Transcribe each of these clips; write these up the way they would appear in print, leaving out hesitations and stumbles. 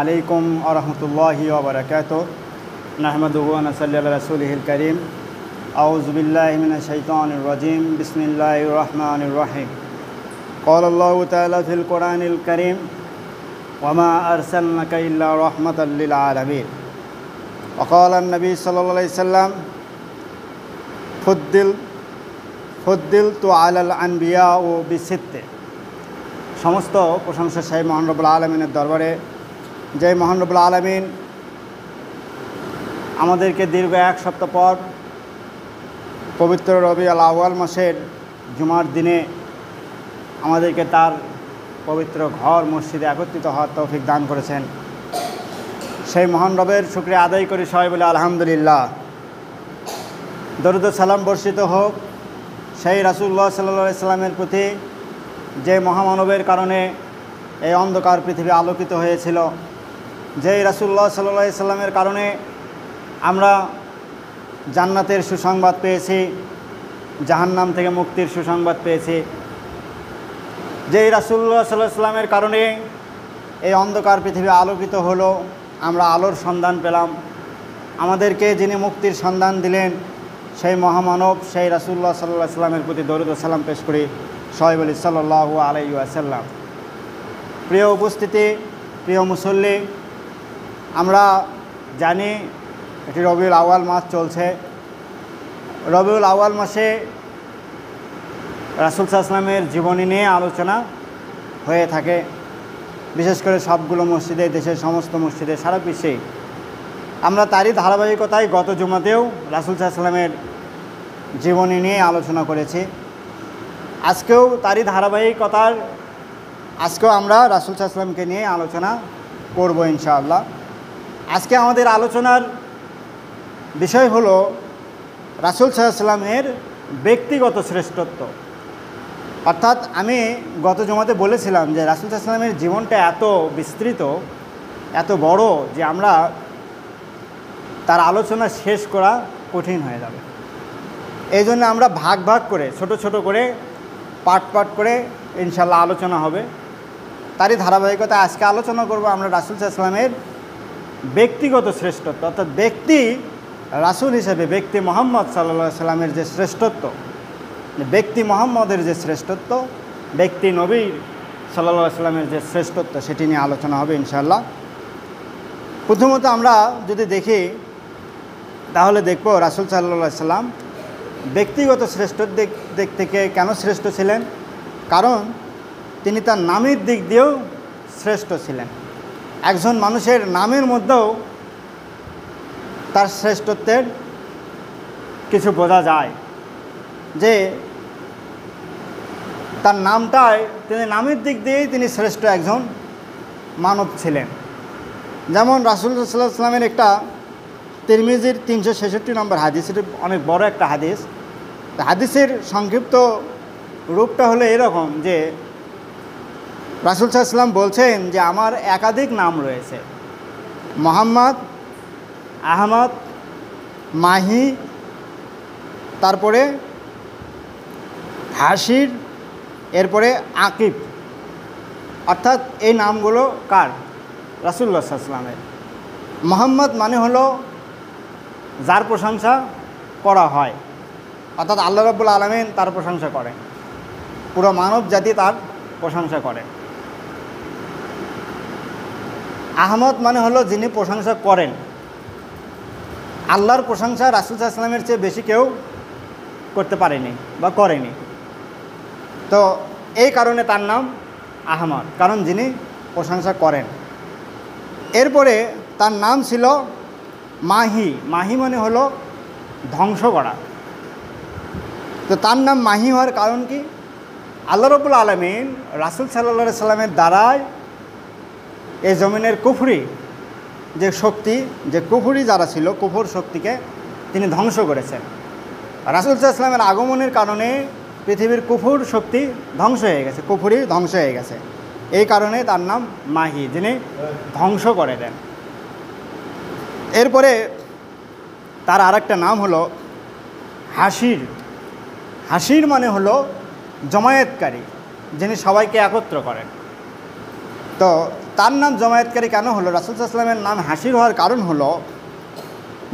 আলাইকুম ওয়া রাহমাতুল্লাহি ওয়া বারাকাতুহু নাহমাদুহু ওয়া নুসাল্লি আলা রাসূলিহিল কারীম আউযু বিল্লাহি মিনাশ শাইতানির রাজীম বিসমিল্লাহির রাহমানির রাহিম ক্বালা আল্লাহু তাআলা ফিল কুরআনিল কারীম ওয়া মা আরসালনাকা ইল্লা রাহমাতাল লিল আলামিন ওয়া ক্বালা an-নাবী সাল্লাল্লাহু আলাইহি সাল্লাম ফুদ্দিলতু আলাল আনবিয়া ও বিসিত্তে। সমস্ত প্রশংসা সেই মহান রব্বুল আলামিনের দরবারে, যে মহান রব্বুল আলামিন আমাদেরকে দীর্ঘ এক সপ্তাহ পর পবিত্র রবিউল আউয়াল মাসের জুমার দিনে আমাদেরকে তার পবিত্র ঘর মসজিদে একত্রিত হওয়ার তৌফিক দান করেছেন। সেই মহান রবের শুকরিয়া আদায় করি সবাই বলে আলহামদুলিল্লাহ। দরুদ ও সালাম বর্ষিত হোক সেই রাসূলুল্লাহ সাল্লাল্লাহু আলাইহি সাল্লামের প্রতি, যে মহামানবের কারণে এই অন্ধকার পৃথিবী আলোকিত হয়েছিল, যেই রাসূলুল্লাহ সাল্লাল্লাহু আলাইহি সাল্লামের কারণে আমরা জান্নাতের সুসংবাদ পেয়েছি, জাহান্নাম থেকে মুক্তির সুসংবাদ পেয়েছি, যেই রাসূলুল্লাহ সাল্লাল্লাহু আলাইহি সাল্লামের কারণে এই অন্ধকার পৃথিবী আলোকিত হলো, আমরা আলোর সন্ধান পেলাম। আমাদেরকে যিনি মুক্তির সন্ধান দিলেন সেই মহামানব, সেই রাসূলুল্লাহ সাল্লাল্লাহু আলাইহি সাল্লামের প্রতি দরুদ ও সালাম পেশ করি সবাই বলি সাল্লাল্লাহু আলাইহি ওয়াসাল্লাম। প্রিয় উপস্থিতি, প্রিয় মুসল্লি, আমরা জানি এটি রবিউল আউয়াল মাস চলছে। রবিউল আউয়াল মাসে রাসূল সাল্লাল্লাহু আলাইহি সাল্লামের জীবনী নিয়ে আলোচনা হয়ে থাকে, বিশেষ করে সবগুলো মসজিদে, দেশের সমস্ত মসজিদে, সারা বিশ্বেই। আমরা তারই ধারাবাহিকতায় গত জুমাতেও রাসূল সাল্লাল্লাহু আলাইহি সাল্লামের জীবনী নিয়ে আলোচনা করেছি। আজকেও তারই ধারাবাহিকতার আজকেও আমরা রাসূল সাল্লাল্লাহু আলাইহি সাল্লামকে নিয়ে আলোচনা করব ইনশাআল্লাহ। আজকে আমাদের আলোচনার বিষয় হলো রাসূল সাল্লাল্লাহু আলাইহি সাল্লামের ব্যক্তিগত শ্রেষ্ঠত্ব। অর্থাৎ আমি গত জুমাতে বলেছিলাম যে রাসূল সাল্লাল্লাহু আলাইহি সাল্লামের জীবনটা এত বিস্তৃত, এত বড় যে আমরা তার আলোচনা শেষ করা কঠিন হয়ে যাবে। এই জন্য আমরা ভাগ ভাগ করে, ছোট ছোট করে, পার্ট পার্ট করে ইনশাআল্লাহ আলোচনা হবে। তারই ধারাবাহিকতা আজকে আলোচনা করব আমরা রাসূল সাল্লাল্লাহু আলাইহি সাল্লামের ব্যক্তিগত শ্রেষ্ঠত্ব, অর্থাৎ ব্যক্তি রাসূল হিসেবে ব্যক্তি মুহাম্মদ সাল্লাল্লাহু আলাইহি সাল্লামের যে শ্রেষ্ঠত্ব, ব্যক্তি মুহাম্মদের যে শ্রেষ্ঠত্ব, ব্যক্তি নবী সাল্লাল্লাহু আলাইহি সাল্লামের যে শ্রেষ্ঠত্ব, সেটি নিয়ে আলোচনা হবে ইনশাআল্লাহ। প্রথমত আমরা যদি দেখি তাহলে দেখব রাসূল সাল্লাল্লাহু আলাইহি সাল্লাম ব্যক্তিগত শ্রেষ্ঠর দিক থেকে কেন শ্রেষ্ঠ ছিলেন। কারণ তিনি তার নামের দিক দিয়েও শ্রেষ্ঠ ছিলেন। একজন মানুষের নামের মধ্যেও তার শ্রেষ্ঠত্বের কিছু বোঝা যায়, যে তার নামটায় তিনি নামের দিক দিয়েই তিনি শ্রেষ্ঠ একজন মানব ছিলেন। যেমন রাসূল সাল্লাল্লাহু আলাইহি সাল্লামের একটা তিরমিজির 366 নম্বর হাদিস, এটি অনেক বড় একটা হাদিস। হাদিসের সংক্ষিপ্ত রূপটা হলো এরকম যে রাসূল সাল্লাল্লাহু আলাইহি সাল্লাম বলছেন যে আমার একাধিক নাম রয়েছে, মুহাম্মদ, আহমদ, মাহি, তারপরে হাসির, এরপরে আকিব। অর্থাৎ এই নামগুলো কার? রাসূলুল্লাহ সাল্লাল্লাহু আলাইহি সাল্লামের। মুহাম্মদ মানে হলো যার প্রশংসা করা হয়, অর্থাৎ আল্লাহ রাব্বুল আলামিন তার প্রশংসা করেন, পুরো মানব জাতি তার প্রশংসা করে। আহমদ মানে হলো যিনি প্রশংসা করেন। আল্লাহর প্রশংসা রাসূল সাল্লাল্লাহু আলাইহি সাল্লামের চেয়ে বেশি কেউ করতে পারেনি বা করেনি। তো এই কারণে তার নাম আহমদ, কারণ যিনি প্রশংসা করেন। এরপরে তার নাম ছিল মাহি। মাহি মানে হলো ধ্বংস করা। তো তার নাম মাহি হওয়ার কারণ কি? আল্লাহ রাব্বুল আলামিন রাসূল সাল্লাল্লাহু আলাইহি সাল্লামের দ্বারাই এই জমিনের কুফরি যে শক্তি, যে কুফরি যারা ছিল, কুফর শক্তিকে তিনি ধ্বংস করেছেন। রাসূল সাল্লাল্লাহু আলাইহি সাল্লামের আগমনের কারণে পৃথিবীর কুফর শক্তি ধ্বংস হয়ে গেছে, কুফরি ধ্বংস হয়ে গেছে। এই কারণে তার নাম মাহি, যিনি ধ্বংস করে দেন। এরপরে তার আরেকটা নাম হলো হাসির। হাসির মানে হলো জমায়েতকারী, যিনি সবাইকে একত্র করেন। তো তার নাম জমায়েতকারী কেন হলো? রাসূল সাল্লাল্লাহু আলাইহি ওয়াসাল্লামের নাম হাসির হওয়ার কারণ হলো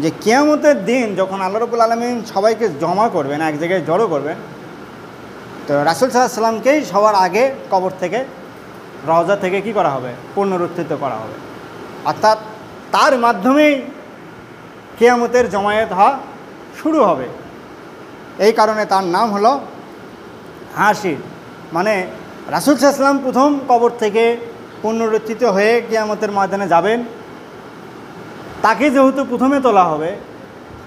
যে কিয়ামতের দিন যখন আল্লাহ রাব্বুল আলামিন সবাইকে জমা করবেন, এক জায়গায় জড়ো করবেন, তো রাসূল সাল্লাল্লাহু আলাইহি ওয়াসাল্লামকেই সবার আগে কবর থেকে, রওজা থেকে কি করা হবে? পুনরুত্থিত করা হবে। অর্থাৎ তার মাধ্যমেই কিয়ামতের জমায়েত হওয়া শুরু হবে। এই কারণে তার নাম হলো হাসির। মানে রাসূল সাল্লাল্লাহু আলাইহি ওয়াসাল্লাম প্রথম কবর থেকে পুনরুত্থিত হয়ে কিয়ামতের ময়দানে যাবেন, তাকে যেহেতু প্রথমে তোলা হবে,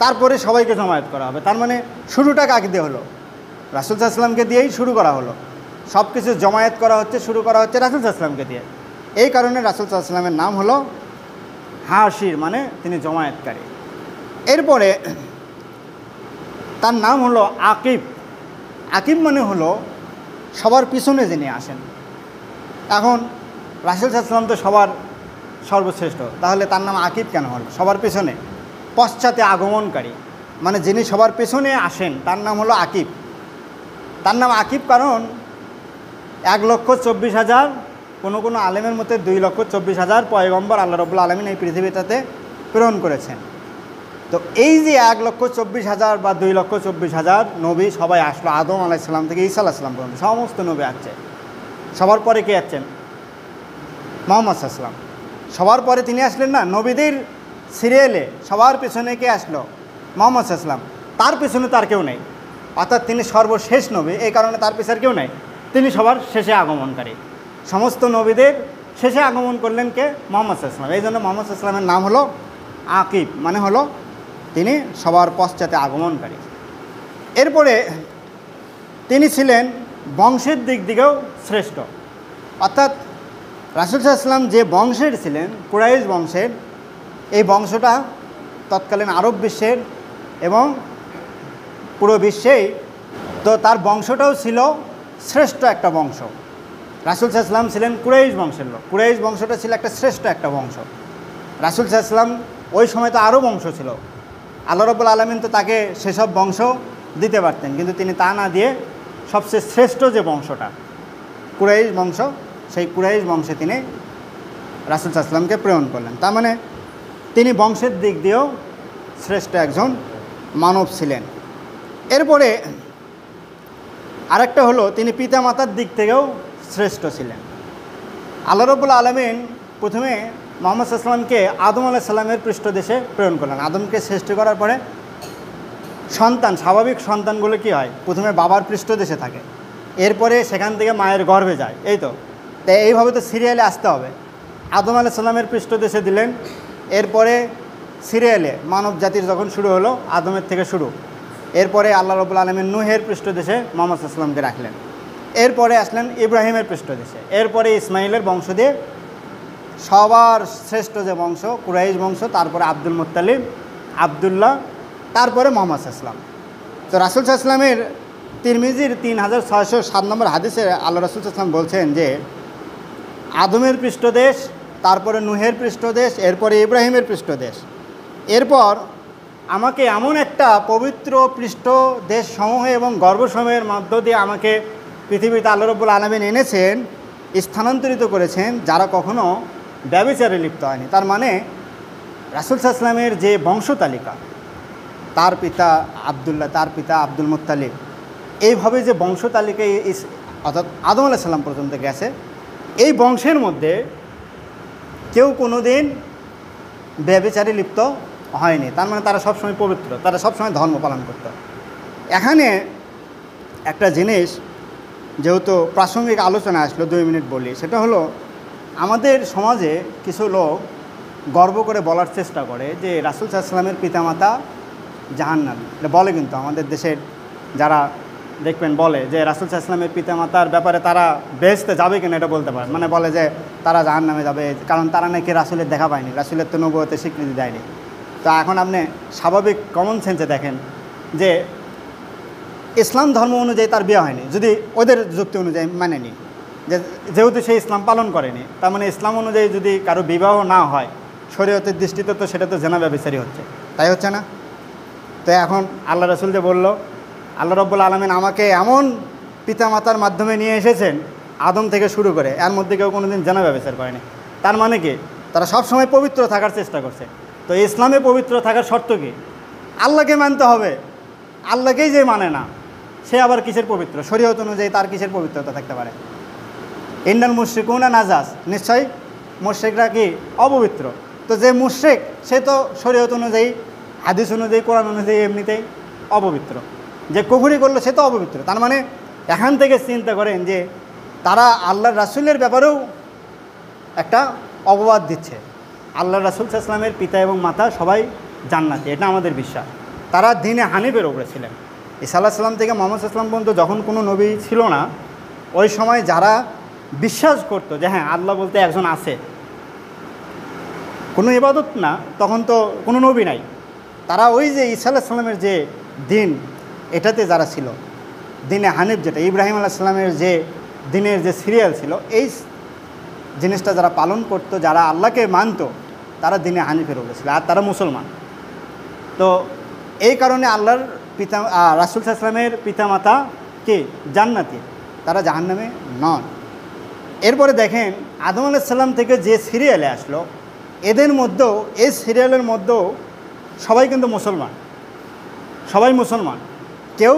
তারপরে সবাইকে জমায়েত করা হবে। তার মানে শুরুটা কাকে দিয়ে হলো? রাসূল সাল্লাল্লাহু আলাইহি ওয়াসাল্লামকে দিয়েই শুরু করা হলো। সব কিছু জমায়েত করা হচ্ছে, শুরু করা হচ্ছে রাসূল সাল্লাল্লাহু আলাইহি ওয়াসাল্লামকে দিয়ে। এই কারণে রাসূল সাল্লাল্লাহু আলাইহি ওয়াসাল্লামের নাম হলো হাসির, মানে তিনি জমায়েতকারী। এরপরে তার নাম হলো আকিব। আকিব মানে হলো সবার পিছনে যিনি আসেন। এখন রাসূল সাল্লাল্লাহু আলাইহি ওয়াসাল্লাম তো সবার সর্বশ্রেষ্ঠ, তাহলে তার নাম আকিব কেন হলো? সবার পিছনে, পশ্চাতে আগমনকারী, মানে যিনি সবার পেছনে আসেন তার নাম হলো আকিব। তার নাম আকিব কারণ 1,24,000, কোনো আলেমের মতে 2,24,000 পয়গম্বর আল্লাহ রাব্বুল আলামিন এই পৃথিবীটাতে প্রেরণ করেছেন। তো এই যে 1,24,000 বা 2,24,000 নবী সবাই আসলো, আদম আলাইহিস সালাম থেকে ঈসা আলাইহিস সালাম পর্যন্ত সমস্ত নবী আসছে। সবার পরে কে আসছেন? মুহাম্মদ সাল্লাল্লাহু আলাইহি ওয়াসাল্লাম। সবার পরে তিনি আসলেন না, নবীদের সিরিয়ালে সবার পেছনে কে আসলো? মুহাম্মদ সাল্লাল্লাহু আলাইহি ওয়াসাল্লাম। তার পেছনে তার কেউ নেই, অর্থাৎ তিনি সর্বশেষ নবী। এই কারণে তার পেছনে কেউ নেই, তিনি সবার শেষে আগমনকারী। সমস্ত নবীদের শেষে আগমন করলেন কে? মুহাম্মদ সাল্লাল্লাহু আলাইহি ওয়াসাল্লাম। এই জন্য মুহাম্মদ সাল্লাল্লাহু আলাইহি ওয়াসাল্লামের নাম হলো আকিব, মানে হলো তিনি সবার পশ্চাতে আগমনকারী। এরপরে তিনি ছিলেন বংশের দিক দিকেও শ্রেষ্ঠ, অর্থাৎ রাসূল সাল্লাল্লাহু আলাইহি ওয়াসাল্লাম যে বংশের ছিলেন, কুরাইশ বংশের, এই বংশটা তৎকালীন আরব বিশ্বের এবং পুরো বিশ্বেই, তো তার বংশটাও ছিল শ্রেষ্ঠ একটা বংশ। রাসূল সাল্লাল্লাহু আলাইহি ওয়াসাল্লাম ছিলেন কুরাইশ বংশের লোক, কুরাইশ বংশটা ছিল একটা শ্রেষ্ঠ একটা বংশ। রাসূল সাল্লাল্লাহু আলাইহি ওয়াসাল্লাম ওই সময় তো আরও বংশ ছিল, আল্লাহ রাব্বুল আলামিন তো তাকে সেসব বংশ দিতে পারতেন, কিন্তু তিনি তা না দিয়ে সবচেয়ে শ্রেষ্ঠ যে বংশটা কুরাইশ বংশ, সেই কুরাইশ বংশে তিনি রাসূল সাল্লাল্লাহু আলাইহি ওয়াসাল্লামকে প্রেরণ করলেন। তার মানে তিনি বংশের দিক দিয়েও শ্রেষ্ঠ একজন মানব ছিলেন। এরপরে আরেকটা হলো তিনি পিতামাতার দিক থেকেও শ্রেষ্ঠ ছিলেন। আল্লাহ রাব্বুল আলামিন প্রথমে মুহাম্মদ সাল্লাল্লাহু আলাইহি ওয়াসাল্লামকে আদম আলাইহিস সালামের পৃষ্ঠদেশে প্রেরণ করলেন। আদমকে সৃষ্টি করার পরে সন্তান, স্বাভাবিক সন্তানগুলো কি হয়? প্রথমে বাবার পৃষ্ঠদেশে থাকে, এরপরে সেখান থেকে মায়ের গর্ভে যায়, এই তো। তাই এইভাবে তো সিরিয়ালে আসতে হবে। আদম আলাইহিস সালামের পৃষ্ঠদেশে দিলেন, এরপরে সিরিয়ালে মানব জাতির যখন শুরু হলো, আদমের থেকে শুরু, এরপরে আল্লাহ রাব্বুল আলামিন নূহের পৃষ্ঠদেশে মুহাম্মদ সাল্লাল্লাহু আলাইহি ওয়াসাল্লামকে রাখলেন। এরপরে আসলেন ইব্রাহিমের পৃষ্ঠদেশে, এরপরে ইসমাইলের বংশ দিয়ে সবার শ্রেষ্ঠ যে বংশ কুরাইশ বংশ, তারপরে আব্দুল মুত্তালিব, আবদুল্লাহ, তারপরে মুহাম্মদ সাল্লাল্লাহু আলাইহি ওয়াসাল্লাম। তো রাসূল সাল্লাল্লাহু আলাইহি ওয়াসাল্লামের তিরমিজির 3607 নম্বর হাদিসে আল্লাহ রাসূল সাল্লাল্লাহু আলাইহি ওয়াসাল্লাম বলছেন যে আদমের পৃষ্ঠদেশ, তারপরে নূহের পৃষ্ঠদেশ, এরপরে ইব্রাহিমের পৃষ্ঠদেশ, এরপর আমাকে এমন একটা পবিত্র পৃষ্ঠদেশ সমূহ এবং গর্ভসমূহের মধ্য দিয়ে আমাকে পৃথিবীতে আল্লাহ রাব্বুল আলামিন এনেছেন, স্থানান্তরিত করেছেন, যারা কখনো ব্যভিচারে লিপ্ত হয়নি। তার মানে রাসূল সাল্লাল্লাহু আলাইহি ওয়াসাল্লামের যে বংশতালিকা, তার পিতা আবদুল্লাহ, তার পিতা আব্দুল মুত্তালিব, এইভাবে যে বংশতালিকায় অর্থাৎ আদম আলাইহিস সালাম পর্যন্ত গেছে, এই বংশের মধ্যে কেউ কোনো দিন ব্যভিচারে লিপ্ত হয়নি। তার মানে তারা সবসময় পবিত্র, তারা সবসময় ধর্ম পালন করত। এখানে একটা জিনিস, যেহেতু প্রাসঙ্গিক আলোচনা আসলো, 2 মিনিট বলি, সেটা হলো আমাদের সমাজে কিছু লোক গর্ব করে বলার চেষ্টা করে যে রাসূল সাল্লাল্লাহু আলাইহি ওয়াসাল্লামের পিতামাতা জাহান্নামী। এটা বলে, কিন্তু আমাদের দেশের যারা দেখবেন বলে যে রাসূল সাল্লাল্লাহু আলাইহি ওয়াসাল্লামের পিতামাতার ব্যাপারে তারা বেহেশতে যাবে কিনা এটা বলতে পারে, মানে বলে যে তারা জাহান্নামে যাবে, কারণ তারা নাকি রাসূলের দেখা পায়নি, রাসূলের তো নবুয়তের স্বীকৃতি দেয়নি। তো এখন আপনি স্বাভাবিক কমন সেন্সে দেখেন যে ইসলাম ধর্ম অনুযায়ী তার বিয়ে হয়নি, যদি ওদের যুক্তি অনুযায়ী মানে নিই, যেহেতু সে ইসলাম পালন করেনি, তার মানে ইসলাম অনুযায়ী যদি কারো বিবাহ না হয় শরীয়তের দৃষ্টিতে, তো সেটা তো জেনা ব্যভিচারী হচ্ছে, তাই হচ্ছে না? তো এখন আল্লাহ রাসূল যে বলল, আল্লাহ রাব্বুল আলামিন আমাকে এমন পিতামাতার মাধ্যমে নিয়ে এসেছেন, আদম থেকে শুরু করে, এর মধ্যে কেউ কোনো দিন জেনা ব্যভিচার করেনি। তার মানে কি তারা সবসময় পবিত্র থাকার চেষ্টা করছে। তো ইসলামে পবিত্র থাকার শর্ত কি? আল্লাহকে মানতে হবে। আল্লাহকেই যে মানে না সে আবার কিসের পবিত্র? শরীয়ত অনুযায়ী তার কিসের পবিত্রতা থাকতে পারে? ইন্নাল মুশরিকুনা নাজাস, নিশ্চয়ই মুশরিকরা কি অপবিত্র। তো যে মুশরিক সে তো শরীয়ত অনুযায়ী, হাদিস অনুযায়ী, কোরআন অনুযায়ী এমনিতেই অপবিত্র। যে কুফরি করলো সে তো অপবিত্র। তার মানে এখান থেকে চিন্তা করেন যে তারা আল্লাহর রাসূলের ব্যাপারেও একটা অপবাদ দিচ্ছে। আল্লাহ রাসূল সাল্লাল্লাহু আলাইহি ওয়াসাল্লামের পিতা এবং মাতা সবাই জান্নাতি, এটা আমাদের বিশ্বাস। তারা দ্বীনে হানিফের উপরে ছিলেন। ঈসা আলাইহিস সালাম থেকে মুহাম্মদ সাল্লাল্লাহু আলাইহি ওয়াসাল্লাম পর্যন্ত যখন কোনো নবী ছিল না, ওই সময় যারা বিশ্বাস করতো যে হ্যাঁ আল্লাহ বলতে একজন আছে, কোনো ইবাদত না, তখন তো কোনো নবী নাই, তারা ওই যে ঈসা আলাইহিস সালামের যে দিন এটাতে যারা ছিল, দ্বীনে হানিফ, যেটা ইব্রাহিম আলাইহিস সালামের যে দিনের যে সিরিয়াল ছিল, এই জিনিসটা যারা পালন করতো, যারা আল্লাহকে মানতো, তারা দ্বীনে হানিফের উপরে ছিল, আর তারা মুসলমান। তো এই কারণে আল্লাহর পিতা রাসূল সাল্লাল্লাহু আলাইহি ওয়াসাল্লামের পিতামাতা কে জান্নাতি, তারা জাহান্নামে নন। এরপরে দেখেন আদম আলাইহিস সালাম থেকে যে সিরিয়ালে আসলো, এদের মধ্যেও, এই সিরিয়ালের মধ্যেও সবাই কিন্তু মুসলমান, সবাই মুসলমান, কেউ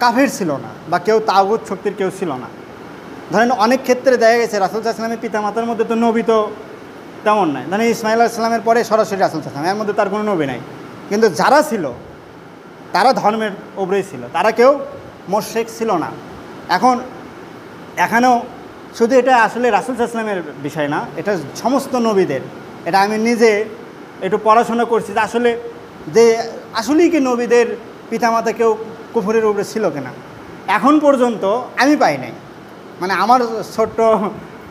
কাফির ছিল না বা কেউ তাগুত শক্তির কেউ ছিল না। ধরেন অনেক ক্ষেত্রে দেখা গেছে রাসূল সাল্লাল্লাহু আলাইহি ওয়াসাল্লামের পিতামাতার মধ্যে তো নবী তো তেমন নাই। ধরেন ইসমাঈল আলাইহিস সালামের পরে সরাসরি রাসূল সাল্লাল্লাহু আলাইহি ওয়াসাল্লাম, এর মধ্যে তার কোনো নবী নাই। কিন্তু যারা ছিল তারা ধর্মের উপরেই ছিল, তারা কেউ মুশরিক ছিল না। এখন এখানেও শুধু এটা আসলে রাসূল সাল্লাল্লাহু আলাইহি ওয়াসাল্লামের বিষয় না, এটা সমস্ত নবীদের। এটা আমি নিজে একটু পড়াশোনা করছি যে আসলেই কি নবীদের পিতামাতা কেউ কুফরের উপরে ছিল কিনা। এখন পর্যন্ত আমি পাই নাই, মানে আমার ছোট্ট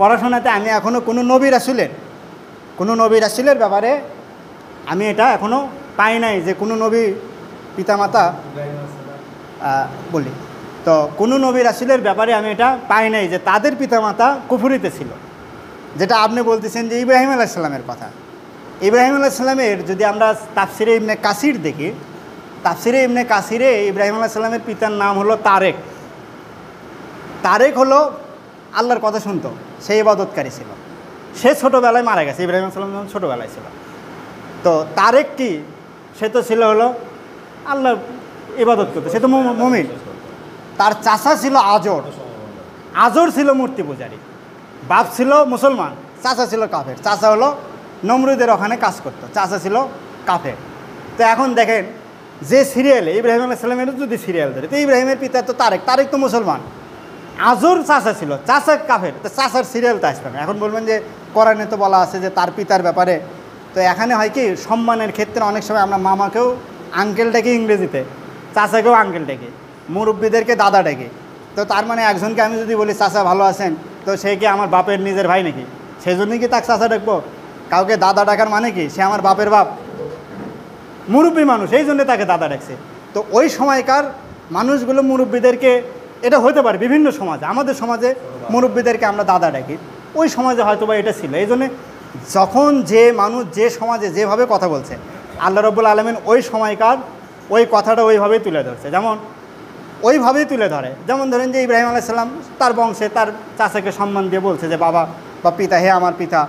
পড়াশোনাতে আমি এখনও কোনো নবী রাসূলের ব্যাপারে আমি এটা এখনও পাই নাই যে কোনো নবী পিতামাতা বলি, তো কোনো নবী রাসূলের ব্যাপারে আমি এটা পাই নাই যে তাদের পিতামাতা কুফরিতে ছিল। যেটা আপনি বলতেছেন যে ইব্রাহিম আলাইহিস সালামের কথা, ইব্রাহিম আলাইহিস সালামের যদি আমরা তাফসিরে ইবনে কাসির দেখি, তাফসিরে ইবনে কাসিরে ইব্রাহিম আলাইহিস সালামের পিতার নাম হলো তারেক। তারেক হলো আল্লাহর কথা শুনতো, সে ইবাদতকারী ছিল, সে ছোটোবেলায় মারা গেছে, ইব্রাহিম আলাইহিস সালাম যখন ছোটোবেলায় ছিল। তো তারেক কি, সে তো ছিল হলো আল্লাহর ইবাদত করতো, সে তো মুমিন। তার চাচা ছিল আজর ছিল মূর্তি পূজারী, বাপ ছিল মুসলমান, চাচা ছিল কাফের। চাচা হলো নমরুদের ওখানে কাজ করতো, চাচা ছিল কাফের। তো এখন দেখেন যে সিরিয়ালে ইব্রাহিম আলাইহিস সালামের যদি সিরিয়াল ধরে, তো ইব্রাহিমের পিতা তো তারেক তো মুসলমান, আজর চাচা ছিল, চাচা কাফের, তো চাচার সিরিয়ালটা আসবে না। এখন বলবেন যে কোরআনে তো বলা আছে যে তার পিতার ব্যাপারে। তো এখানে হয় কি, সম্মানের ক্ষেত্রে অনেক সময় আমরা মামাকেও আঙ্কেল ডাকি, ইংরেজিতে চাচাকেও আঙ্কেল ডাকি, মুরব্বীদেরকে দাদা ডাকি। তো তার মানে একজনকে আমি যদি বলি চাচা ভালো আছেন, তো সে কি আমার বাপের নিজের ভাই নাকি? সেই জন্যই কি তাকে চাচা ডাকবো? কাউকে দাদা ডাকার মানে কি, সে আমার বাপের বাপ, মুরব্বী মানুষ, এই জন্যে তাকে দাদা ডাকছে। তো ওই সময়কার মানুষগুলো মুরব্বীদেরকে, এটা হতে পারে বিভিন্ন সমাজে, আমাদের সমাজে মুরব্বীদেরকে আমরা দাদা ডাকি, ওই সমাজে হয়তো বা এটা ছিল। এই জন্যে যখন যে মানুষ যে সমাজে যেভাবে কথা বলছে, আল্লাহ রাব্বুল আলামিন ওই সময়কার ওই কথাটা ওইভাবেই তুলে ধরছে, যেমন ওইভাবেই তুলে ধরে। যেমন ধরেন যে ইব্রাহিম আলাইহিস সালাম তার বংশে তার চাচাকে সম্মান দিয়ে বলছে যে বাবা বা পিতা, হে আমার পিতা,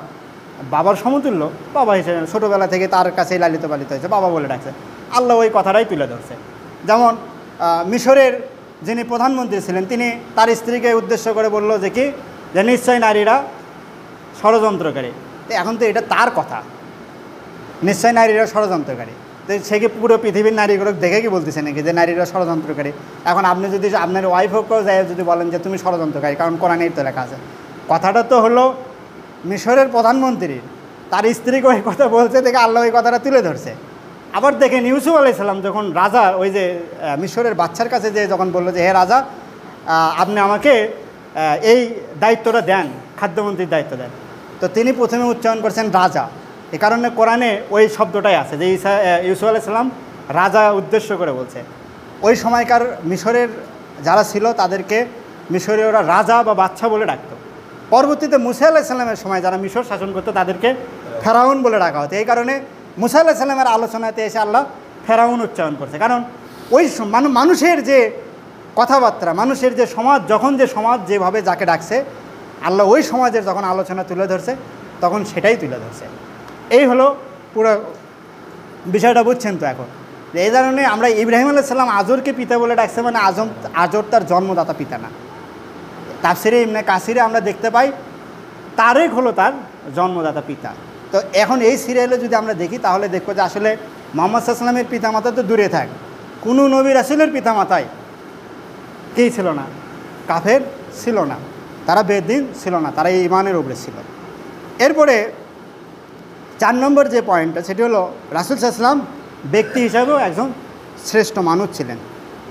বাবার সমতুল্য বাবা হিসেবে ছোটোবেলা থেকে তার কাছেই লালিত পালিত হয়েছে, বাবা বলে ডাকছে। আল্লাহ ওই কথাটাই তুলে ধরছে। যেমন মিশরের যিনি প্রধানমন্ত্রী ছিলেন, তিনি তার স্ত্রীকে উদ্দেশ্য করে বলল যে কি, যে নিশ্চয় নারীরা ষড়যন্ত্রকারী। তো এখন তো এটা তার কথা, নিশ্চয় নারীরা ষড়যন্ত্রকারী। তো সে কি পুরো পৃথিবীর নারীগুলো দেখে কি বলতেছে নাকি যে নারীরা ষড়যন্ত্রকারী? এখন আপনি যদি আপনার ওয়াইফকেও যায় যদি বলেন যে তুমি ষড়যন্ত্রকারী, কারণ কোরআনেই তো লেখা আছে। কথাটা তো হলো মিশরের প্রধানমন্ত্রীর, তার স্ত্রীকে ওই কথা বলছে, দেখে আল্লাহ ওই কথাটা তুলে ধরছে। আবার দেখেন ইউসুফ আলাইহিস সালাম যখন রাজা, ওই যে মিশরের বাচ্চার কাছে যে যখন বললো যে হে রাজা, আপনি আমাকে এই দায়িত্বটা দেন, খাদ্যমন্ত্রীর দায়িত্ব দেন, তো তিনি প্রথমে উচ্চারণ করছেন রাজা। এ কারণে কোরআনে ওই শব্দটাই আছে যে ইউসুফ আলাইহিস সালাম রাজা উদ্দেশ্য করে বলছে। ওই সময়কার মিশরের যারা ছিল তাদেরকে মিশরীয়রা রাজা বা বাচ্চা বলে ডাকতো। পরবর্তীতে মুসা আলাইহিস সালামের সময় যারা মিশর শাসন করতো তাদেরকে ফেরাউন বলে ডাকা হতো। এই কারণে মুসা আলাইহিস সালামের আলোচনাতে এসে আল্লাহ ফেরাউন উচ্চারণ করছে, কারণ ওই মানুষের যে কথাবার্তা, মানুষের যে সমাজ, যখন যে সমাজ যেভাবে যাকে ডাকছে, আল্লাহ ওই সমাজের যখন আলোচনা তুলে ধরছে তখন সেটাই তুলে ধরছে। এই হলো পুরো বিষয়টা, বুঝছেন তো? এখন এই কারণে আমরা ইব্রাহিম আলাইহিস সালাম আজরকে পিতা বলে ডাকছে, মানে আজর তার জন্মদাতা পিতা না। তাফসিরে ইবনে কাসিরে আমরা দেখতে পাই তারেক হলো তার জন্মদাতা পিতা। তো এখন এই সিরিয়ালে যদি আমরা দেখি তাহলে দেখবো যে আসলে মুহাম্মদ সাল্লাল্লাহু আলাইহি ওয়াসাল্লামের পিতামাতা তো দূরে থাক, কোনো নবী রাসূলের পিতামাতাই কী ছিল না? কাফের ছিল না, তারা বেদিন ছিল না, তারা এই ইমানের উপরে ছিল। এরপরে 4 নম্বর যে পয়েন্টটা সেটি হলো রাসূল সাল্লাল্লাহু আলাইহি ওয়াসাল্লাম ব্যক্তি হিসাবেও একজন শ্রেষ্ঠ মানুষ ছিলেন।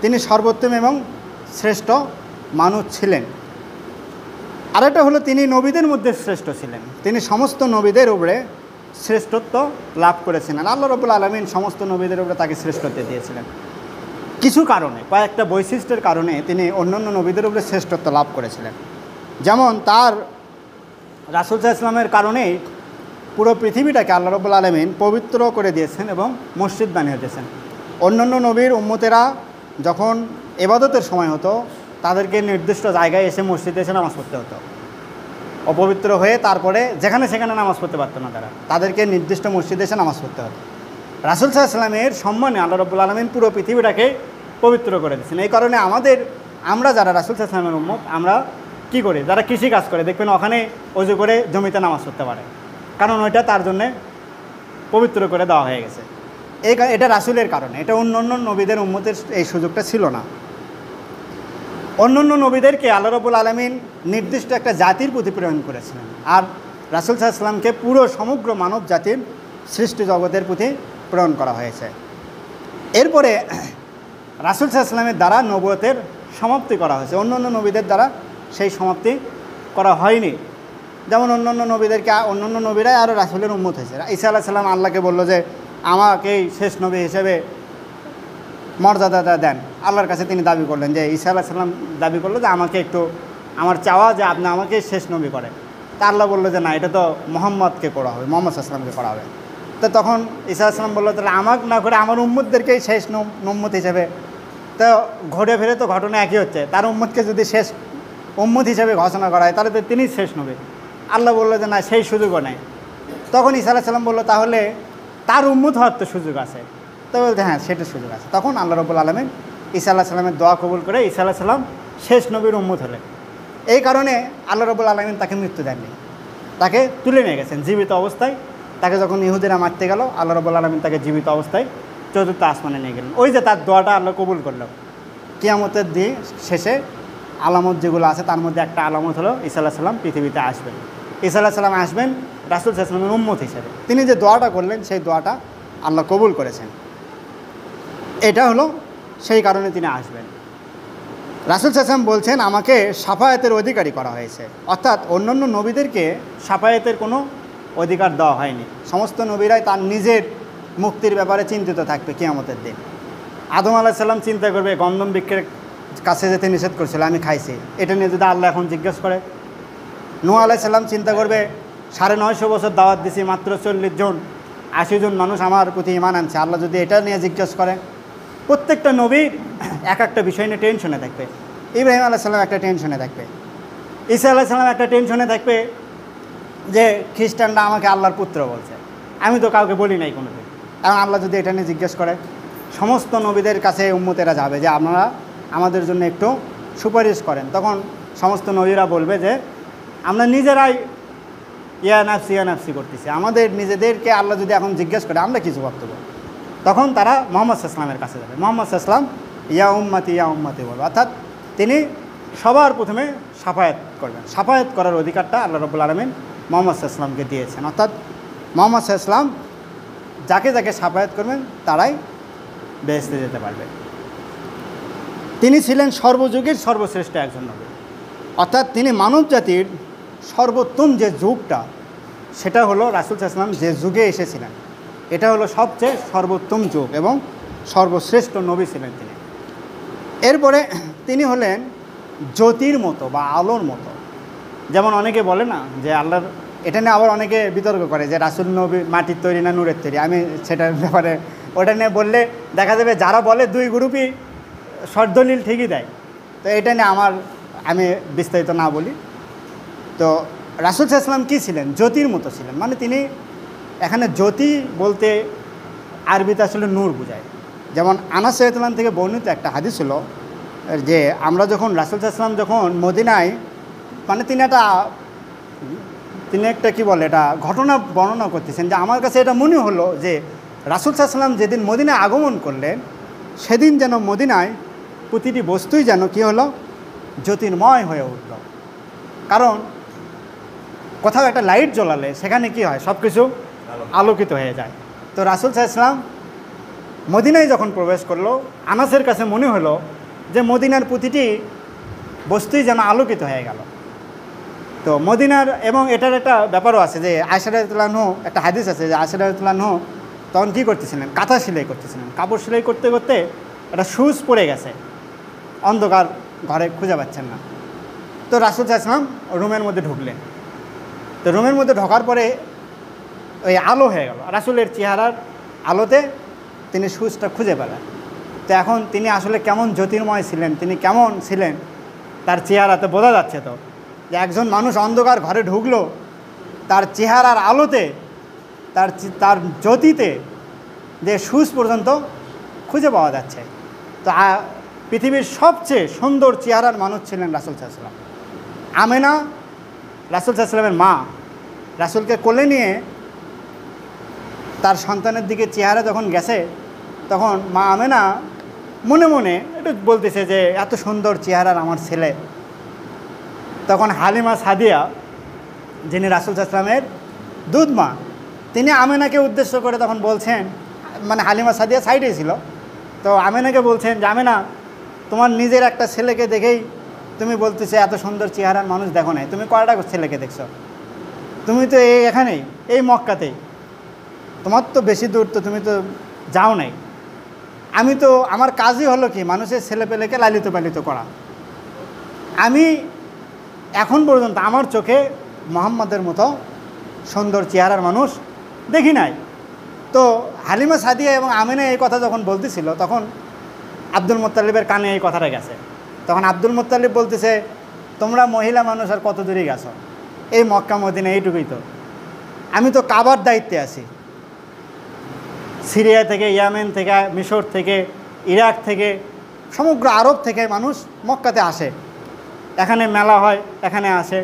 তিনি সর্বোত্তম এবং শ্রেষ্ঠ মানুষ ছিলেন। আরেকটা হলো তিনি নবীদের মধ্যে শ্রেষ্ঠ ছিলেন। তিনি সমস্ত নবীদের উপরে শ্রেষ্ঠত্ব লাভ করেছিলেন। আল্লাহ রাব্বুল আলামিন সমস্ত নবীদের উপরে তাকে শ্রেষ্ঠত্ব দিয়েছিলেন। কিছু কারণে, কয়েকটা বৈশিষ্ট্যের কারণে তিনি অন্যান্য নবীদের উপরে শ্রেষ্ঠত্ব লাভ করেছিলেন। যেমন তার রাসূল সাল্লাল্লাহু আলাইহি ওয়াসাল্লামের কারণেই পুরো পৃথিবীটাকে আল্লাহ রাব্বুল আলামিন পবিত্র করে দিয়েছেন এবং মসজিদ বানিয়ে দিয়েছেন। অন্যান্য নবীর উম্মতেরা যখন ইবাদতের সময় হতো তাদেরকে নির্দিষ্ট জায়গায় এসে মসজিদে এসে নামাজ পড়তে হতো, অপবিত্র হয়ে তারপরে যেখানে সেখানে নামাজ পড়তে পারতো না, তাদেরকে নির্দিষ্ট মসজিদে এসে নামাজ পড়তে হতো। রাসূল সাল্লাল্লাহু আলাইহি ওয়াসাল্লামের সম্মানে আল্লাহ রাব্বুল আলামিন পুরো পৃথিবীটাকে পবিত্র করে দিয়েছেন। এই কারণে আমরা যারা রাসূল সাল্লাল্লাহু আলাইহি ওয়াসাল্লামের উম্মত, আমরা কী করি? যারা কৃষি কাজ করে দেখবেন ওখানে অজু করে জমিতে নামাজ পড়তে পারে, কারণ ওইটা তার জন্যে পবিত্র করে দেওয়া হয়ে গেছে। এটা রাসূলের কারণে, এটা অন্য নবীদের উম্মতের এই সুযোগটা ছিল না। অন্যান্য নবীদেরকে আল্লাহ রাব্বুল আলামিন নির্দিষ্ট একটা জাতির প্রতি প্রেরণ করেছিলেন, আর রাসূল সাল্লাল্লাহু আলাইহি ওয়াসাল্লামকে পুরো সমগ্র মানব জাতির সৃষ্টি জগতের প্রতি প্রেরণ করা হয়েছে। এরপরে রাসূল সাল্লাল্লাহু আলাইহি ওয়াসাল্লামের দ্বারা নবুয়তের সমাপ্তি করা হয়েছে, অন্যান্য নবীদের দ্বারা সেই সমাপ্তি করা হয়নি। যেমন অন্যান্য নবীরাই আরও রাসূলের উম্মত হয়েছে। ঈসা আলাইহিস সালাম আল্লাহকে বলল যে আমাকেই শেষ নবী হিসেবে মর্যাদাটা দেন। আল্লাহর কাছে তিনি দাবি করলেন যে ঈসা আলাইহিস সালাম দাবি করলো যে আমাকে একটু আমার চাওয়া যে আপনি আমাকে শেষ নবী করেন। তা আল্লাহ বললো যে না, এটা তো মুহাম্মদকে করা হবে, মুহাম্মদ সাল্লাল্লাহু আলাইহি ওয়াসাল্লামকে করা হবে। তো তখন ঈসা আলাইহিস সালাম বললো তাহলে আমাকে না করে আমার উম্মতদেরকেই শেষ উম্মত হিসেবে। তো ঘুরে ফিরে তো ঘটনা একই হচ্ছে, তার উম্মতকে যদি শেষ উম্মত হিসেবে ঘোষণা করা হয় তাহলে তো তিনি শেষ নবী। আল্লাহ বললো যে না, সেই সুযোগও নেই। তখন ঈসা আলাইহিস সালাম বললো তাহলে তার উম্মত হওয়ার তো সুযোগ আছে। তো বলতে হ্যাঁ, সেটার সুযোগ আছে। তখন আল্লাহ রাব্বুল আলামিন ঈসা আলাইহিস সালামের দোয়া কবুল করে ঈসা আলাইহিস সালাম শেষ নবীর উম্মত হলেন। এই কারণে আল্লাহ রাব্বুল আলামিন তাকে মৃত্যু দেননি, তাকে তুলে নিয়ে গেছেন জীবিত অবস্থায়। তাকে যখন ইহুদিরা মারতে গেল আল্লাহ রাব্বুল আলামিন তাকে জীবিত অবস্থায় চতুর্থ আসমানে নিয়ে গেলেন। ওই যে তার দোয়াটা আল্লাহ কবুল করল। কিয়ামতের দিন শেষে আলামত যেগুলো আছে তার মধ্যে একটা আলামত হলো ঈসা আলাইহিস সালাম পৃথিবীতে আসবেন। ঈসা আলাইহিস সালাম আসবেন রাসূল সাল্লাল্লাহু আলাইহি ওয়াসাল্লামের উম্মত হিসেবে। তিনি যে দোয়াটা করলেন সেই দোয়াটা আল্লাহ কবুল করেছেন। এটা হলো সেই কারণে তিনি আসবেন। রাসূল সাল্লাল্লাহু আলাইহি ওয়াসাল্লাম বলছেন আমাকে শাফায়াতের অধিকারী করা হয়েছে, অর্থাৎ অন্যান্য নবীদেরকে শাফায়াতের কোনো অধিকার দেওয়া হয়নি। সমস্ত নবীরাই তার নিজের মুক্তির ব্যাপারে চিন্তিত থাকবে কিয়ামতের দিন। আদম আলাইহিস সালাম চিন্তা করবে গন্ধম বৃক্ষের কাছে যেতে নিষেধ করছিল, আমি খাইছি, এটা নিয়ে যদি আল্লাহ এখন জিজ্ঞেস করে। নূহ আলাইহিস সালাম চিন্তা করবে 950 বছর দাওয়াত দিছি, মাত্র 40 জন 80 জন মানুষ আমার প্রতি ঈমান আনছে, আল্লাহ যদি এটা নিয়ে জিজ্ঞেস করে। প্রত্যেকটা নবীর একটা বিষয় নিয়ে টেনশনে থাকবে। ইব্রাহিম আলাইহিস সালাম একটা টেনশনে থাকবে, ঈসা আলাইহিস সালাম একটা টেনশনে থাকবে যে খ্রিস্টানরা আমাকে আল্লাহর পুত্র বলছে, আমি তো কাউকে বলি নাই কোনোদিন। এখন আল্লাহ যদি এটা নিয়ে জিজ্ঞেস করে, সমস্ত নবীদের কাছে উম্মতেরা যাবে যে আপনারা আমাদের জন্য একটু সুপারিশ করেন। তখন সমস্ত নবীরা বলবে যে আমরা নিজেরাই ইয়া নাফসি করতেছি, আমাদের নিজেদেরকে আল্লাহ যদি এখন জিজ্ঞেস করে আমরা কিছু বক্তব্য। তখন তারা মুহাম্মদ সাল্লাল্লাহু আলাইহি ওয়াসাল্লামের কাছে যাবে। মুহাম্মদ সাল্লাল্লাহু আলাইহি ওয়াসাল্লাম ইয়া উম্মতি বলবে, অর্থাৎ তিনি সবার প্রথমে শাফায়াত করবেন। শাফায়াত করার অধিকারটা আল্লাহ রাব্বুল আলামিন মুহাম্মদ সাল্লাল্লাহু আলাইহি ওয়াসাল্লামকে দিয়েছেন, অর্থাৎ মুহাম্মদ সাল্লাল্লাহু আলাইহি ওয়াসাল্লাম যাকে যাকে শাফায়াত করবেন তারাই বেহেশতে যেতে পারবে। তিনি ছিলেন সর্বযুগের সর্বশ্রেষ্ঠ একজন নবী, অর্থাৎ তিনি মানব জাতির সর্বোত্তম যে যুগটা সেটা হলো রাসূল সাল্লাল্লাহু আলাইহি ওয়াসাল্লাম যে যুগে এসেছিলেন, এটা হলো সবচেয়ে সর্বোত্তম যুগ এবং সর্বশ্রেষ্ঠ নবী ছিলেন তিনি। এরপরে তিনি হলেন জ্যোতির মতো বা আলোর মতো। যেমন অনেকে বলে না যে আল্লাহর, এটা নিয়ে আবার অনেকে বিতর্ক করে যে রাসূল নবী মাটির তৈরি না নূরের তৈরি। আমি সেটার ব্যাপারে ওটা নিয়ে বললে দেখা যাবে যারা বলে দুই গ্রুপই শর্ত দলিল ঠিকই দেয়। তো এটা নিয়ে আমি বিস্তারিত না বলি। তো রাসূল সাল্লাল্লাহু আলাইহি ওয়াসাল্লাম কী ছিলেন? জ্যোতির মতো ছিলেন। মানে তিনি এখানে জ্যোতি বলতে আরবিতে আসলে নূর বোঝায়। যেমন আনাস রাদিয়াল্লাহু আনহু থেকে বর্ণিত একটা হাদিস হলো যে আমরা যখন রাসূল সাল্লাল্লাহু আলাইহি ওয়াসাল্লাম যখন মদিনায়, মানে তিনি একটা কি বলে এটা ঘটনা বর্ণনা করতেছেন যে আমার কাছে এটা মনে হলো যে রাসূল সাল্লাল্লাহু আলাইহি ওয়াসাল্লাম যেদিন মদিনায় আগমন করলেন সেদিন যেন মদিনায় প্রতিটি বস্তুই যেন কী হলো, জ্যোতির্ময় হয়ে উঠল। কারণ কোথাও একটা লাইট জ্বলালে সেখানে কি হয়, সব কিছু আলোকিত হয়ে যায়। তো রাসূল সাল্লাল্লাহু আলাইহি ওয়াসাল্লাম মদিনায় যখন প্রবেশ করলো, আনাসের কাছে মনে হলো যে মদিনার প্রতিটি বস্তুই যেন আলোকিত হয়ে গেল। তো মদিনার, এবং এটার একটা ব্যাপারও আছে যে আয়েশা রাদিয়াল্লাহু আনহা, একটা হাদিস আছে যে আয়েশা রাদিয়াল্লাহু আনহা তখন কী করতেছিলেন, কাঁথা সেলাই করতেছিলেন। কাপড় সেলাই করতে করতে একটা সুচ পড়ে গেছে, অন্ধকার ঘরে খুঁজে পাচ্ছেন না। তো রাসূল সাল্লাল্লাহু আলাইহি ওয়াসাল্লাম রুমের মধ্যে ঢুকলেন। তো রুমের মধ্যে ঢোকার পরে ওই আলো হয়ে গেল, রাসূলের চেহারার আলোতে তিনি সুচটা খুঁজে পেলেন। তো এখন তিনি আসলে কেমন জ্যোতির্ময় ছিলেন, তিনি কেমন ছিলেন তার চেহারাতে বোঝা যাচ্ছে। তো যে একজন মানুষ অন্ধকার ঘরে ঢুকলো, তার চেহারার আলোতে, তার জ্যোতিতে যে সুচ পর্যন্ত খুঁজে পাওয়া যাচ্ছে। তো পৃথিবীর সবচেয়ে সুন্দর চেহারার মানুষ ছিলেন রাসূল সাল্লাল্লাহু আলাইহি ওয়াসাল্লাম। আমেনা রাসূল সাল্লাল্লাহু আলাইহি ওয়াসাল্লামের মা, রাসূলকে কোলে নিয়ে তার সন্তানের দিকে চেহারা যখন গেছে, তখন মা আমেনা মনে মনে একটু বলতেছে যে এত সুন্দর চেহারার আমার ছেলে। তখন হালিমা সাদিয়া, যিনি রাসূল সাল্লাল্লাহু আলাইহি ওয়াসাল্লামের দুধ মা, তিনি আমেনাকে উদ্দেশ্য করে তখন বলছেন, মানে হালিমা সাদিয়া সাইডেই ছিল, তো আমেনাকে বলছেন যে আমেনা, তোমার নিজের একটা ছেলেকে দেখেই তুমি বলতেছে এত সুন্দর চেহারার মানুষ দেখো নাই, তুমি কয়টা ছেলেকে দেখছো? তুমি তো এখানেই, এই মক্কাতেই, তোমার তো বেশি দূর তো তুমি তো যাও নাই। আমি তো, আমার কাজই হলো কি মানুষের ছেলেপেলেকে লালিত পালিত করা। আমি এখন পর্যন্ত আমার চোখে মুহাম্মদের মতো সুন্দর চেহারার মানুষ দেখি নাই। তো হালিমা সাদিয়া এবং আমিনা এই কথা যখন বলতেছিল, তখন আব্দুল মুত্তালিবের কানে এই কথাটা গেছে। তখন আব্দুল মুত্তালিব বলতেছে, তোমরা মহিলা মানুষ আর কত দূরে গেছো, এই মক্কা মদিনা এইটুকুই তো, আমি তো কাবার দায়িত্বে আছি। সিরিয়া থেকে, ইয়ামেন থেকে, মিশর থেকে, ইরাক থেকে, সমগ্র আরব থেকে মানুষ মক্কাতে আসে, এখানে মেলা হয়, এখানে আসে,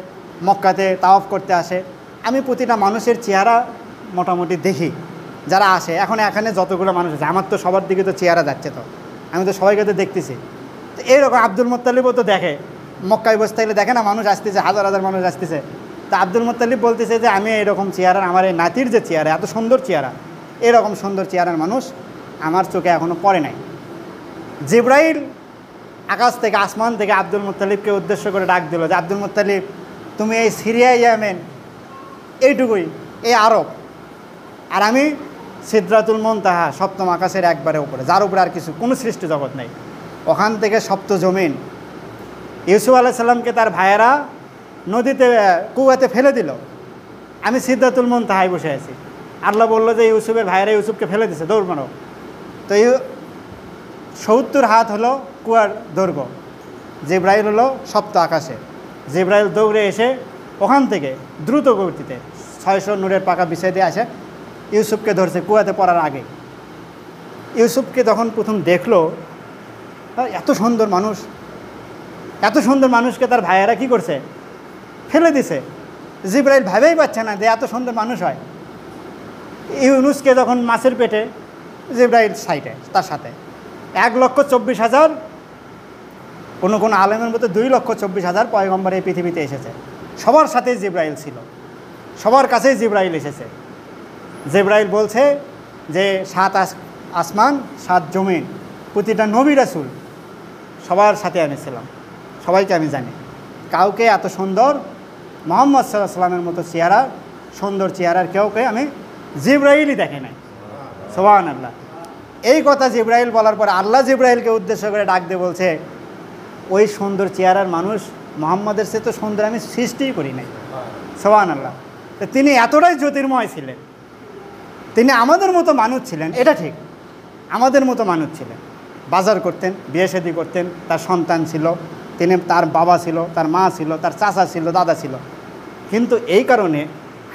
মক্কাতে তাওয়াফ করতে আসে। আমি প্রতিটা মানুষের চেহারা মোটামুটি দেখি যারা আসে। এখন এখানে যতগুলো মানুষ আছে, আমার তো সবার দিকে তো চেহারা যাচ্ছে, তো আমি তো সবাইকে তো দেখতেছি। তো এইরকম আব্দুল মুত্তালিবও তো দেখে, মক্কায় বসে থাকলে দেখে না মানুষ আসতেছে, হাজার হাজার মানুষ আসতেছে। তা আব্দুল মুত্তালিব বলতেছে যে আমি এরকম চেহারার, আমার এই নাতির যে চেহারা, এত সুন্দর চেহারা, এরকম সুন্দর চেহারার মানুষ আমার চোখে এখনও পড়ে নাই। জিবরাইল আকাশ থেকে, আসমান থেকে আব্দুল মুত্তালিবকে উদ্দেশ্য করে ডাক দিল যে আব্দুল মুত্তালিব, তুমি এই সিরিয়া, ইয়ামেন এইটুকুই, এই আরব, আর আমি সিদরাতুল মুনতাহা, সপ্তম আকাশের একবারে উপরে, যার উপরে আর কিছু কোনো সৃষ্টি জগৎ নেই, ওখান থেকে সপ্ত জমিন। ইউসুফ আলাইহিস সালামকে তার ভাইয়েরা নদীতে, কুয়াতে ফেলে দিল, আমি সিদরাতুল মুনতাহায় বসে আছি। আল্লাহ বললো যে ইউসুফের ভাইয়েরা ইউসুফকে ফেলে দিছে, দৌড় মারো। তো 70 হাত হলো কুয়ার দৈর্ঘ্য, জিবরাইল হলো সপ্ত আকাশে। জিবরাইল দৌড়ে এসে ওখান থেকে দ্রুত গতিতে 600 নূরের পাকা বিছাই দিয়ে আসে, ইউসুফকে ধরছে কুয়াতে পড়ার আগে। ইউসুফকে তখন প্রথম দেখলো, এত সুন্দর মানুষ, এত সুন্দর মানুষকে তার ভাইয়েরা কী করছে, ফেলে দিছে। জিবরাইল ভাবেই পাচ্ছে না যে এত সুন্দর মানুষ হয়। ইউনুসকে যখন মাছের পেটে, জিবরাইল সাইডে তার সাথে 1,24,000, কোনো আলেমের মধ্যে 2,24,000 পয়গম্বর এই পৃথিবীতে এসেছে, সবার সাথেই জিবরাইল ছিল, সবার কাছেই জিবরাইল এসেছে। জিবরাইল বলছে যে 7 আসমান 7 জমিন, প্রতিটা নবী রাসূল সবার সাথে আমি ছিলাম, সবাইকে আমি জানি। কাউকে এত সুন্দর মুহাম্মদ সাল্লাল্লাহু আলাইহি ওয়াসাল্লামের মতো চেহারা, সুন্দর চেহারার কেউকে আমি জিবরাইলই দেখে নাই। সুবহানাল্লাহ। এই কথা জিবরাইল বলার পর আল্লাহ জিবরাইলকে উদ্দেশ্য করে ডাক দিয়ে বলছে, ওই সুন্দর চেহারার মানুষ মুহাম্মদের চেয়ে তো সুন্দর আমি সৃষ্টিই করি নাই। সুবহানাল্লাহ। তো তিনি এতটাই জ্যোতির্ময় ছিলেন, তিনি আমাদের মতো মানুষ ছিলেন, এটা ঠিক, আমাদের মতো মানুষ ছিলেন। বাজার করতেন, বিয়ে শাদী করতেন, তার সন্তান ছিল, তিনি, তার বাবা ছিল, তার মা ছিল, তার চাচা ছিল, দাদা ছিল, কিন্তু এই কারণে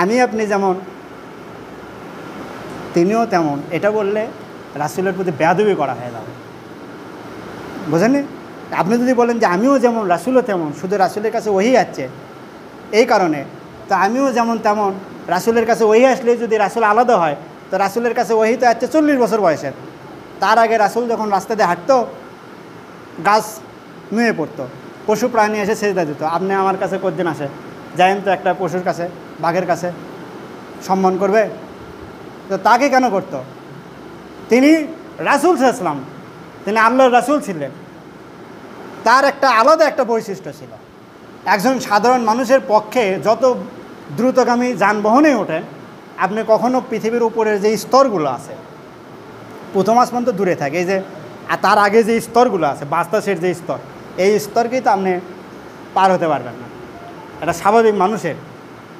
আমি আপনি যেমন তিনিও তেমন, এটা বললে রাসূলের প্রতি বেয়াদবি করা হয়ে যাবে, বোঝেন? আপনি যদি বলেন যে আমিও যেমন রাসূলও তেমন, শুধু রাসূলের কাছে ওহী আসছে এই কারণে, তো আমিও যেমন তেমন, রাসূলের কাছে ওহী আসলে যদি রাসূল আলাদা হয়, তো রাসূলের কাছে ওহী তো আসছে 40 বছর বয়সের। তার আগে রাসূল যখন রাস্তা দিয়ে হাঁটতো গাছ নুয়ে পড়তো, পশু প্রাণী এসে সেজদা দিত। আপনি আমার কাছে কতদিন আসে, যায়েন তো একটা পশুর কাছে, বাঘের কাছে সম্মান করবে? তো তাকে কেন করতো? তিনি রাসূল সাল্লাল্লাহু আলাইহি ওয়াসাল্লাম, তিনি আল্লাহর রাসূল ছিলেন, তার একটা আলাদা একটা বৈশিষ্ট্য ছিল। একজন সাধারণ মানুষের পক্ষে যত দ্রুতগামী যানবাহনে ওঠেন, আপনি কখনো পৃথিবীর উপরের যে স্তরগুলো আছে, প্রথম আসমান তো দূরে থাকে, এই যে তার আগে যে স্তরগুলো আছে, বাতাসের যে স্তর, এই স্তরকেই তো আপনি পার হতে পারবেন না। এটা স্বাভাবিক মানুষের।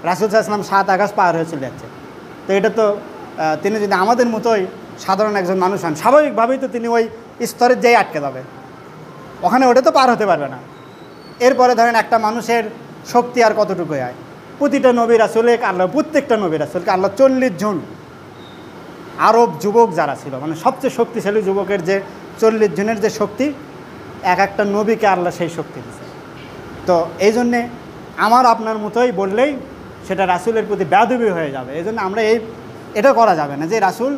রাসূল সাল্লাল্লাহু আলাইহি ওয়াসাল্লাম 7 আকাশ পার হয়ে চলে যাচ্ছে, তো এটা তো তিনি যদি আমাদের মতোই সাধারণ একজন মানুষ হন, স্বাভাবিকভাবেই তো তিনি ওই স্তরের যেই আটকে যাবে, ওখানে ওটা তো পার হতে পারবে না। এরপরে ধরেন একটা মানুষের শক্তি আর কতটুকু হয়? প্রতিটা নবী রাসূলকে আল্লাহ, প্রত্যেকটা নবী রাসূলকে আল্লাহ 40 জন আরব যুবক যারা ছিল, মানে সবচেয়ে শক্তিশালী যুবকের যে 40 জনের যে শক্তি, এক একটা নবীকে আল্লাহ সেই শক্তি দিয়েছে। তো এই জন্যে আমার আপনার মতোই বললেই সেটা রাসূলের প্রতি বেয়াদবি হয়ে যাবে। এই জন্য আমরা এটা করা যাবে না যে রাসূল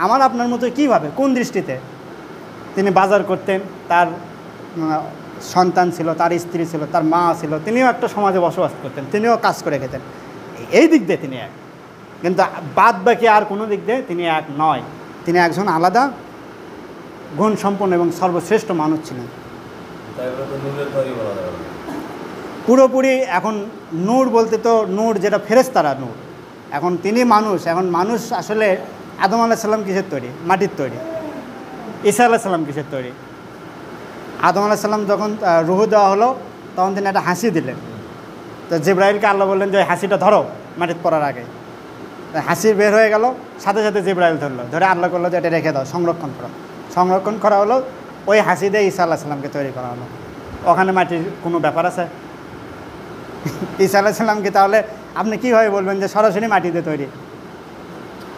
আমার আপনার মতো কীভাবে, কোন দৃষ্টিতে তিনি বাজার করতেন, তার সন্তান ছিল, তার স্ত্রী ছিল, তার মা ছিল, তিনিও একটা সমাজে বসবাস করতেন, তিনিও কাজ করে খেতেন, এই দিক দিয়ে তিনি এক। কিন্তু বাদ বাকি আর কোনো দিক দিয়ে তিনি এক নয়। তিনি একজন আলাদা গুণসম্পন্ন এবং সর্বশ্রেষ্ঠ মানুষ ছিলেন। পুরোপুরি এখন নূর বলতে তো নূর যেটা ফেরেশতারা নূর, এখন তিনি মানুষ। এখন মানুষ আসলে আদম আলাইহিস সালাম কিসের তৈরি? মাটির তৈরি। ঈসা আলাইহিস সালাম কিসের তৈরি? আদম আলাইহিস সালাম যখন রুহু দেওয়া হলো, তখন তিনি একটা হাসি দিলেন। তো জিবরাইলকে আল্লাহ বললেন যে ওই হাসিটা ধরো মাটিতে পড়ার আগে। হাসি বের হয়ে গেল, সাথে সাথে জিবরাইল ধরলো, ধরে আল্লাহ করলো যে এটা রেখে দাও, সংরক্ষণ করো। সংরক্ষণ করা হলো, ওই হাসি দিয়ে ঈসা আলাইহিস সালামকে তৈরি করা হলো। ওখানে মাটির কোনো ব্যাপার আছে? ঈসা আলাইহিস সালামকে তাহলে আপনি কীভাবে বলবেন যে সরাসরি মাটিতে তৈরি?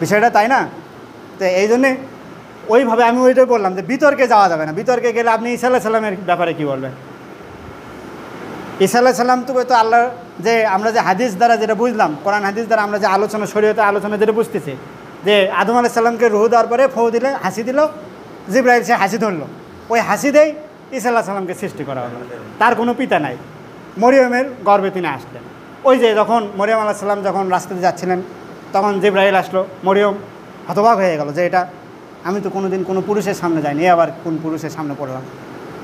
বিষয়টা তাই না? তো এই জন্যে ওইভাবে আমি ওইটাই বললাম যে বিতর্কে যাওয়া যাবে না। বিতর্কে গেলে আপনি ঈসা আলাইহিস সালামের ব্যাপারে কী বলবেন? ঈসা আলাইহিস সালাম তো আল্লাহ, যে আমরা যে হাদিস দ্বারা যেটা বুঝলাম, কোরআন হাদিস দ্বারা আমরা যে আলোচনা, শরীয়তে আলোচনা যেটা বুঝতেছি, যে আদম আলাইহিস সালামকে রুহু দেওয়ার পরে ফু দিলে, হাসি দিল, জিবরাইল সে হাসি ধরলো, ওই হাসি দেই ঈসা আলাইহিস সালামকে সৃষ্টি করা হলো। তার কোনো পিতা নাই, মরিয়মের গর্ভে তিনি আসলেন। ওই যে যখন মরিয়ম আলাইহিস সালাম যখন রাস্তাতে যাচ্ছিলেন, তখন জিবরাইল আসলো, মরিয়ম হতবাক হয়ে গেল যে এটা আমি তো কোনোদিন কোনো পুরুষের সামনে যাইনি, আবার কোন পুরুষের সামনে পড়লাম।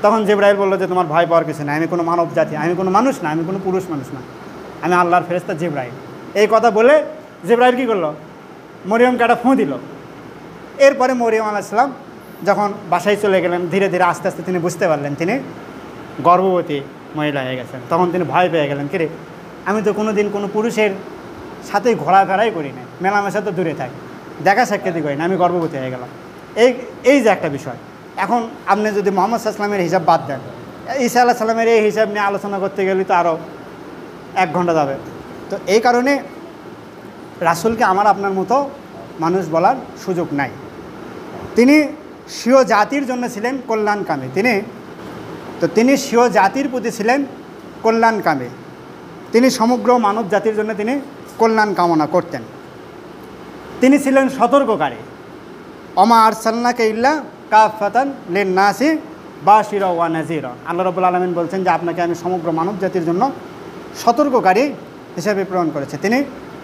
তখন জিবরাইল বললো যে তোমার ভয় পাওয়ার কিছু না, আমি কোনো মানব জাতি, আমি কোনো মানুষ না, আমি কোনো পুরুষ মানুষ না, আমি আল্লাহর ফেরেশতা জিবরাইল। এই কথা বলে জিবরাইল কী করলো? মরিয়মকে একটা ফোঁ দিল। এরপরে মরিয়ম আলাইহিস সালাম যখন বাসায় চলে গেলেন, ধীরে ধীরে আস্তে আস্তে তিনি বুঝতে পারলেন তিনি গর্ভবতী মহিলা হয়ে গেছেন। তখন তিনি ভয় পেয়ে গেলেন, কিরে আমি তো কোনো দিন কোনো পুরুষের সাথেই ঘোরাফেরাই করি না, মেলামেশা তো দূরে থাকি, দেখা সাক্ষাৎই করি না, আমি গর্ভবতী হয়ে গেলাম। এই যে একটা বিষয়। এখন আপনি যদি মুহাম্মদ সাল্লাল্লাহু আলাইহি ওয়াসাল্লামের হিসাব বাদ দেন, ঈসা আলাইহিস সালামের এই হিসাব নিয়ে আলোচনা করতে গেলে তো আরও 1 ঘন্টা যাবে। তো এই কারণে রাসূলকে আমার আপনার মতো মানুষ বলার সুযোগ নাই। তিনি স্বীয় জাতির জন্য ছিলেন কল্যাণকামী। তিনি স্বীয় জাতির প্রতি ছিলেন কল্যাণকামী। তিনি সমগ্র মানব জাতির জন্য তিনি কল্যাণ কামনা করতেন। তিনি ছিলেন সতর্ককারী। ওমা আরসালনাকা ইল্লা কাফাতান লিন-নাসি বাশিরা ওয়া নাযিরা। আল্লাহ রাব্বুল আলামিন বলছেন যে আপনাকে আমি সমগ্র মানব জাতির জন্য সতর্ককারী হিসেবে প্রেরণ করেছি। তিনি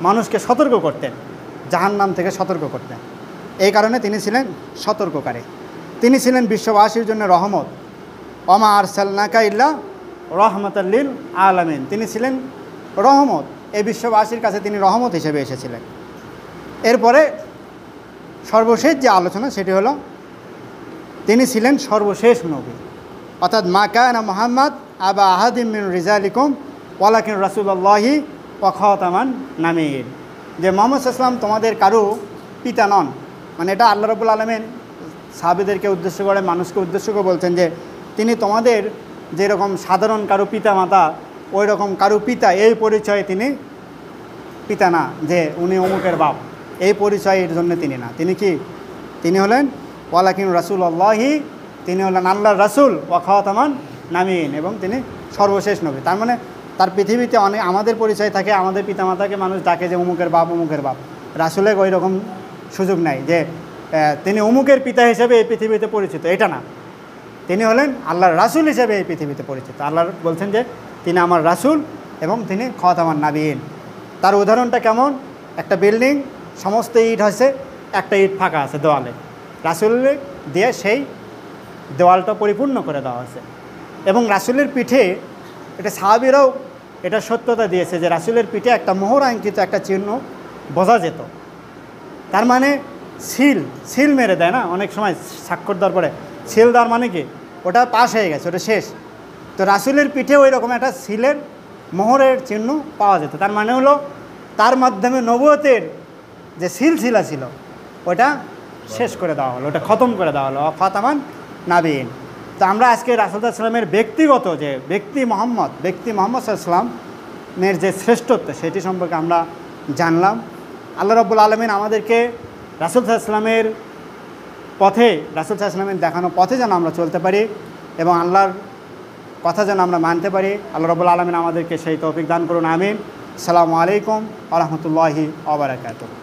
মানুষকে সতর্ক করতেন, জাহান্নাম থেকে সতর্ক করতেন। এই কারণে তিনি ছিলেন সতর্ককারী। তিনি ছিলেন বিশ্ববাসীর জন্য রহমত। ওমা আরসালনাকা ইল্লা রাহমাতাল লিল আলামিন। তিনি ছিলেন রহমত, এই বিশ্ববাসীর কাছে তিনি রহমত হিসেবে এসেছিলেন। এরপরে সর্বশেষ যে আলোচনা সেটি হলো তিনি ছিলেন সর্বশেষ নবী, অর্থাৎ মা কানা মুহাম্মদ আবা আহাদিম মিন রিজালিকুম ওয়ালাকিন রাসূলুল্লাহি ওয়া খাতামান নাবিয়্যিন। যে মুহাম্মদ সাল্লাল্লাহু আলাইহি ওয়াসাল্লাম তোমাদের কারো পিতা নন, মানে এটা আল্লাহ রাব্বুল আলামিন সাহাবীদেরকে উদ্দেশ্য করে, মানুষকে উদ্দেশ্য করে বলছেন যে তিনি তোমাদের যেরকম সাধারণ কারো পিতা মাতা, ওই রকম কারো পিতা এই পরিচয়ে তিনি পিতা না যে উনি অমুকের বাপ, এই পরিচয়ের জন্য তিনি না। তিনি কি? তিনি হলেন ওয়ালাকিন রাসূলুল্লাহি, তিনি হলেন আল্লাহর রাসূল, ওয়া খাতামান নাবিয়িন, এবং তিনি সর্বশেষ নবী। তার মানে তার পৃথিবীতে অনেক আমাদের পরিচয় থাকে, আমাদের পিতামাতাকে মানুষ ডাকে যে অমুকের বাপ, অমুকের বাপ। রাসূলের ওই রকম সুযোগ নাই যে তিনি অমুকের পিতা হিসেবে এই পৃথিবীতে পরিচিত, এটা না। তিনি হলেন আল্লাহর রাসূল হিসেবে এই পৃথিবীতে পরিচিত। আল্লাহ বলছেন যে তিনি আমার রাসূল এবং তিনি খাতামান নাবিয়িন। তার উদাহরণটা কেমন? একটা বিল্ডিং, সমস্ত ইট হয়েছে, একটা ইট ফাঁকা আছে দেওয়ালে, রাসূলের দিয়ে সেই দেওয়ালটা পরিপূর্ণ করে দেওয়া হয়েছে। এবং রাসূলের পিঠে, এটা সাহাবীরাও এটা সত্যতা দিয়েছে যে রাসূলের পিঠে একটা মোহরাঙ্কিত একটা চিহ্ন বোঝা যেত। তার মানে সিল মেরে দেয় না অনেক সময় স্বাক্ষর দেওয়ার পরে, সিল দেওয়ার মানে কি ওটা পাস হয়ে গেছে, ওটা শেষ। তো রাসূলের পিঠে ওই রকম একটা সিলের মোহরের চিহ্ন পাওয়া যেত। তার মানে হলো তার মাধ্যমে নবুয়তের যে সিলসিলা ছিল ওটা শেষ করে দেওয়া হলো, ওটা খতম করে দেওয়া হলো, খাতামান নাবিয়িন। তো আমরা আজকে রাসূল সাল্লাল্লাহু আলাইহি ওয়াসাল্লামের ব্যক্তিগত যে ব্যক্তি মোহাম্মদ সাল্লাল্লাহু আলাইহি ওয়াসাল্লামের যে শ্রেষ্ঠত্ব সেটি সম্পর্কে আমরা জানলাম। আল্লাহ রাব্বুল আলামিন আমাদেরকে রাসূল সাল্লাল্লাহু আলাইহি ওয়াসাল্লামের পথে, রাসূল সাল্লাল্লাহু আলাইহি ওয়াসাল্লামের দেখানো পথে যেন আমরা চলতে পারি এবং আল্লাহর কথা যেন আমরা মানতে পারি। আল্লাহ রাব্বুল আলামিন আমাদেরকে সেই তৌফিক দান করুন, আমিন। আসসালামু আলাইকুম ওয়া রাহমাতুল্লাহি ওয়া বারাকাতুহু।